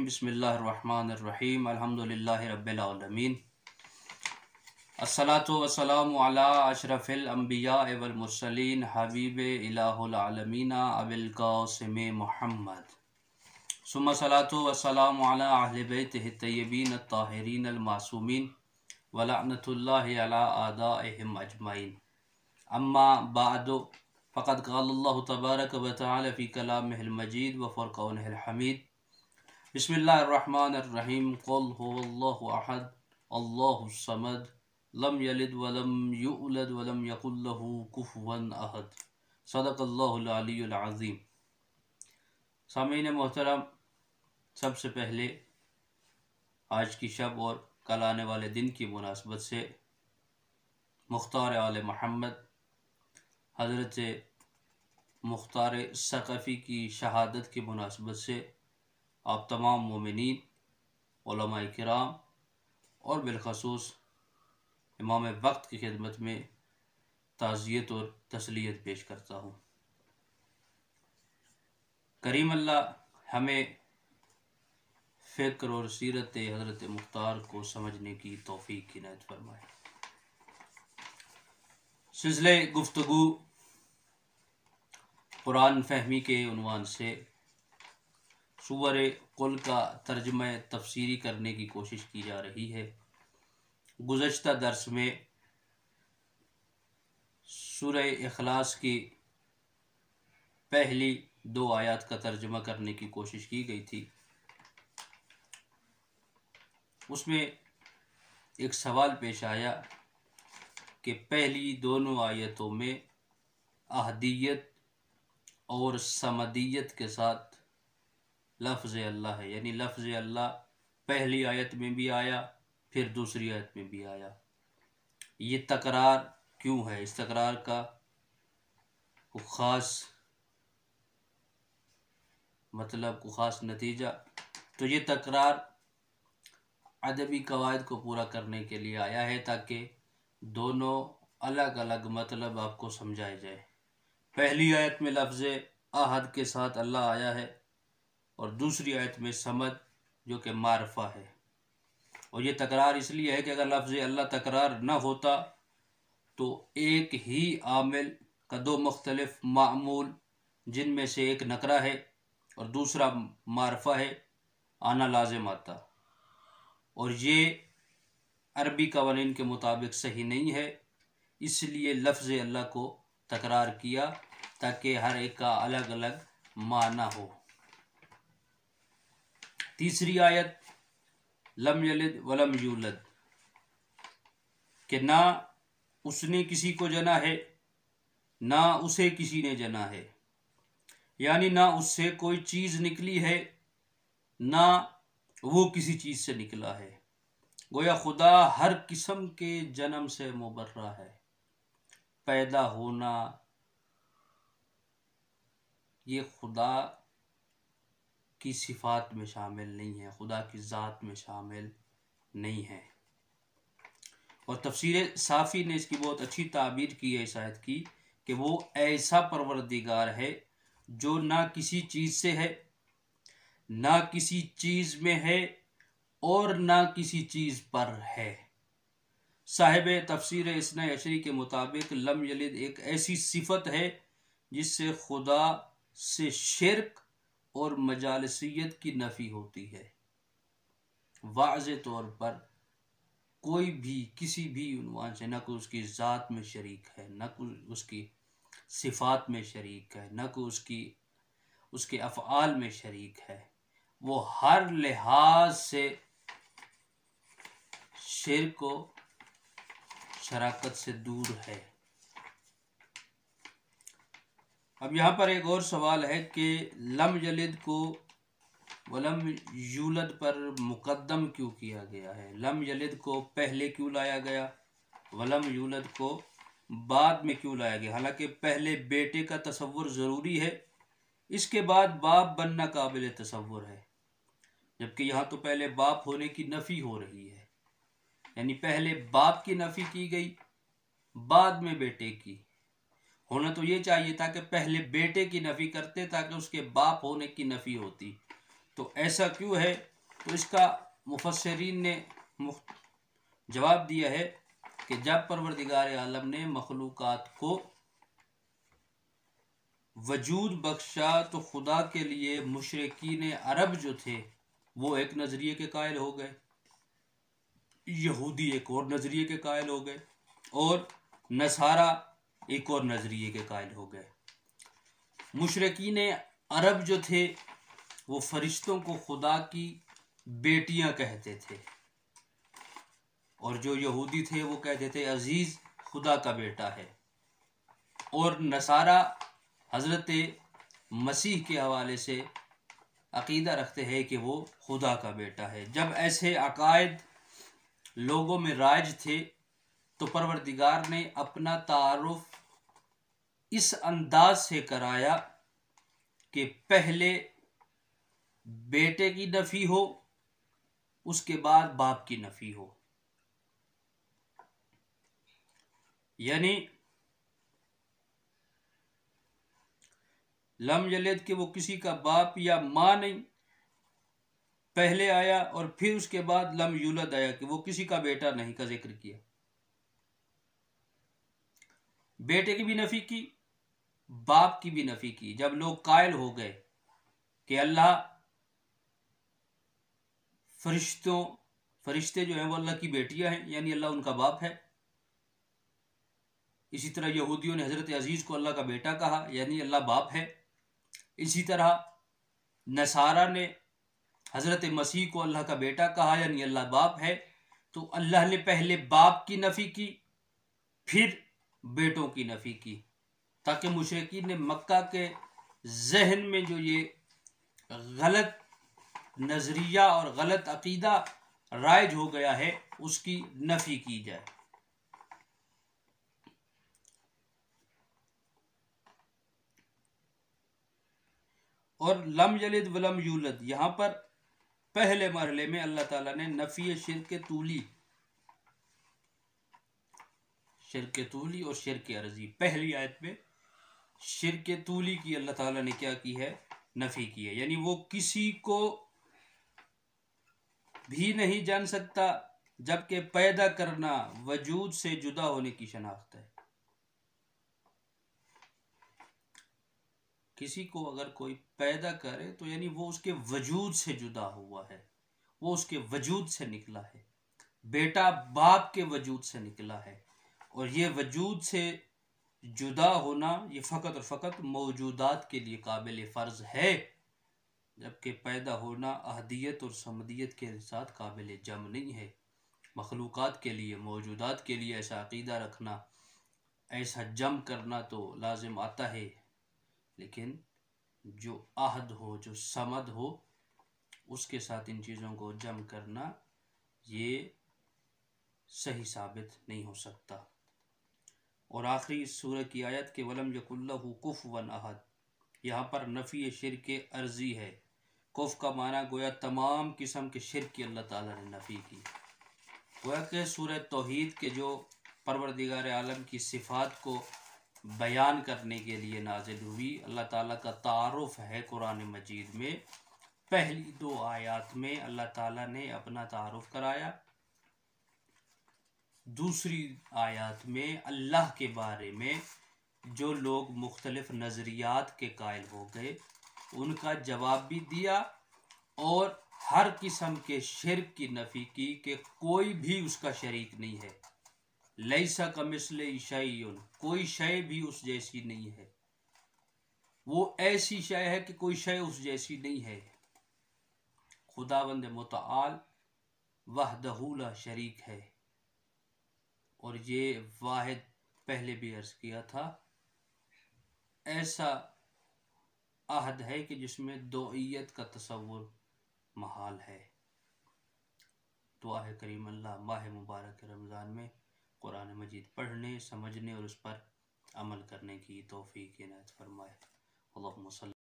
बिस्मिल्लाहिर्रहमानिर्रहीम अल्हम्दुलिल्लाहि रब्बिल आलमीन अस्सलातु वस्सलामु अला अशरफिल अंबिया वल मुरसलीन हबीबे इलाहुल आलमीना अबिल कासिम मुहम्मद सुम्मा सलातु वस्सलामु अला अहले बैतिहि तय्यबीन अत्ताहिरीन अल मासूमीन व लअनतुल्लाहि अला आदाइहिम अजमईन अम्मा बादु फ़क़द क़ालल्लाहु तबारक व तआला फ़ी कलामिहिल मजीद व फ़ुरक़ानिहिल हमीद बिस्मिल्लाहिर्रहमानिर्रहीम क़ुल हुवल्लाहु अहद अल्लाहुस समद लम यलिद व लम यूलद व लम यकुल लहू कुफ़ुवन अहद सदक़ल्लाहुल अलीयुल अज़ीम। सामीन मोहतरम, सबसे पहले आज की शब और कल आने वाले दिन की मुनासबत से मुख्तार आले मोहम्मद हज़रत मुख्तार सक़फ़ी की शहादत की मुनासबत से आप तमाम मोमिनीन, उलमाए किराम और बिलखसूस इमाम वक्त की खिदमत में ताज़ियत और तस्लियत पेश करता हूँ। करीम अल्लाह हमें फ़िक्र और सीरत हज़रत मुख्तार को समझने की तौफ़ीक़ इनायत फरमाए। सिलसिले गुफ्तगू कुरान फ़हमी के उन्वान से सूरे कुल का तर्जुमा तफसीरी करने की कोशिश की जा रही है। गुज़श्ता दर्स में सूरह इखलास की पहली 2 आयत का तर्जुमा करने की कोशिश की गई थी। उसमें एक सवाल पेश आया कि पहली दोनों आयतों में अहदियत और समदियत के साथ लफ्ज़ अल्लाह है, यानी लफ्ज़ अल्लाह पहली आयत में भी आया, फिर दूसरी आयत में भी आया। ये तकरार क्यों है? इस तकरार का ख़ास मतलब को ख़ास नतीजा, तो ये तकरार अदबी कवायद को पूरा करने के लिए आया है ताकि दोनों अलग अलग मतलब आपको समझाए जाए। पहली आयत में लफ्ज़ अहद के साथ अल्लाह आया है और दूसरी आयत में समद जो कि मारफा है। और ये तकरार इसलिए है कि अगर लफ्ज़ अल्लाह तकरार न होता तो एक ही आमिल का 2 मुख्तलिफ मामूल जिनमें से एक नकरा है और दूसरा मारफा है आना लाजिम आता, और ये अरबी कवानीन के मुताबिक सही नहीं है। इसलिए लफ्ज़ अल्लाह को तकरार किया ताकि हर एक का अलग अलग माना हो। तीसरी आयत लम यलिद वलम यूलद, कि ना उसने किसी को जना है ना उसे किसी ने जना है, यानी ना उससे कोई चीज़ निकली है ना वो किसी चीज़ से निकला है। गोया खुदा हर किस्म के जन्म से मुबर्रा है। पैदा होना ये खुदा की सिफ़ात में शामिल नहीं है, खुदा की ज़ात में शामिल नहीं है। और तफसीर साफ़ी ने इसकी बहुत अच्छी ताबीर की है इस आयत की कि वो ऐसा परवरदिगार है जो ना किसी चीज़ से है, ना किसी चीज़ में है और ना किसी चीज़ पर है। साहिब तफसीर इसना अशरी के मुताबिक लम यलिद एक ऐसी सिफत है जिससे खुदा से शिर्क और मजालसियत की नफ़ी होती है। वाज़े तौर पर कोई भी किसी भी उन्वान से न कोई उसकी ज़ात में शरीक है, न कोई उसकी सिफ़ात में शरीक है, न कोई उसके अफ़आल में शरीक है। वो हर लिहाज से शिर्क को शराकत से दूर है। अब यहाँ पर एक और सवाल है कि लम यलिद को वलम यूलद पर मुकद्दम क्यों किया गया है? लम यलिद को पहले क्यों लाया गया, वलम यूलद को बाद में क्यों लाया गया? हालांकि पहले बेटे का तसव्वुर ज़रूरी है, इसके बाद बाप बनना काबिल तसव्वुर है, जबकि यहाँ तो पहले बाप होने की नफ़ी हो रही है, यानी पहले बाप की नफ़ी की गई बाद में बेटे की। होना तो ये चाहिए था कि पहले बेटे की नफ़ी करते ताकि उसके बाप होने की नफ़ी होती। तो ऐसा क्यों है तो इसका मुफस्सिरीन ने जवाब दिया है कि जब परवरदिगार आलम ने मखलूक़ात को वजूद बख्शा तो खुदा के लिए मुशरिकीन अरब जो थे वो एक नज़रिए के कायल हो गए, यहूदी एक और नज़रिए के कायल हो गए और नसारा एक और नज़रिए के कायल हो गए। मुशरिकीन अरब जो थे वो फरिश्तों को खुदा की बेटियां कहते थे और जो यहूदी थे वो कहते थे अजीज़ खुदा का बेटा है, और नसारा हज़रत मसीह के हवाले से अक़ीदा रखते हैं कि वो खुदा का बेटा है। जब ऐसे अकायद लोगों में राज थे तो परवरदिगार ने अपना तारुफ इस अंदाज से कराया कि पहले बेटे की नफ़ी हो, उसके बाद बाप की नफ़ी हो। यानी लम यलिद के वो किसी का बाप या माँ नहीं, पहले आया और फिर उसके बाद लम यूलद आया कि वो किसी का बेटा नहीं का जिक्र किया। बेटे की भी नफी की, बाप की भी नफी की। जब लोग कायल हो गए कि अल्लाह फरिश्ते जो हैं वो अल्लाह की बेटियां हैं, यानी अल्लाह उनका बाप है। इसी तरह यहूदियों ने हज़रत अजीज़ को अल्लाह का बेटा कहा, यानी अल्लाह बाप है। इसी तरह नसारा ने हज़रत मसीह को अल्लाह का बेटा कहा, यानी अल्लाह बाप है। तो अल्लाह ने पहले बाप की नफ़ी की, फिर बेटों की नफ़ी की, ताकि मुशरिकीन ने मक्का के जहन में जो ये गलत नज़रिया और गलत अकीदा राइज हो गया है उसकी नफ़ी की जाए। और लम यलिद वलम यूलद, यहाँ पर पहले मरहले में अल्लाह ताला ने नफ़ी शिर्क तूली और शिर्क अर्जी, पहली आयत में शिर्क तूली की अल्लाह ताला ने क्या की है, नफ़ी की है। यानी वो किसी को भी नहीं जान सकता, जबकि पैदा करना वजूद से जुदा होने की शनाख्त है। किसी को अगर कोई पैदा करे तो यानी वो उसके वजूद से जुदा हुआ है, वो उसके वजूद से निकला है। बेटा बाप के वजूद से निकला है, और ये वजूद से जुदा होना ये फ़कत और फ़कत मौजूदात के लिए काबिल फ़र्ज़ है, जबकि पैदा होना अहदियत और समदियत के साथ काबिल जम नहीं है। मखलूक़ात के लिए, मौजूदात के लिए ऐसा अक़ीदा रखना, ऐसा जम करना तो लाजिम आता है, लेकिन जो आहद हो, जो समद हो, उसके साथ इन चीज़ों को जम करना ये सही साबित नहीं हो सकता। और आखिरी इस सूरह की आयत के वलम यकुल्लहु कुफुवन अहद, यहाँ पर नफ़ी शिर्क अर्जी है। कुफ का माना गोया तमाम किस्म के शिर्क की अल्लाह ताला ने नफ़ी की। गोया के सूरह तौहीद के जो परवरदिगार आलम की सिफ़ात को बयान करने के लिए नाजिल हुई, अल्लाह ताला का तारुफ है कुरान मजीद में। पहली 2 आयात में अल्लाह ताला ने अपना तारुफ कराया, दूसरी आयत में अल्लाह के बारे में जो लोग मुख्तलिफ नज़रियात के कायल हो गए उनका जवाब भी दिया, और हर किस्म के शिर्क की नफ़ी की कि कोई भी उसका शरीक नहीं है। लैसा कमिस्लिही शैउन, कोई शय भी उस जैसी नहीं है। वो ऐसी शय है कि कोई शय उस जैसी नहीं है। खुदावंद मुतआल वहदहू ला शरीक है, और ये वाहिद पहले भी अर्ज किया था, ऐसा अहद है कि जिसमें दोइयत का तसव्वुर महाल है। दुआ है करीम अल्लाह माह मुबारक रमज़ान में कुरान मजीद पढ़ने, समझने और उस पर अमल करने की तौफीक इनायत फरमाए। अल्लाहुम्मा सल्ली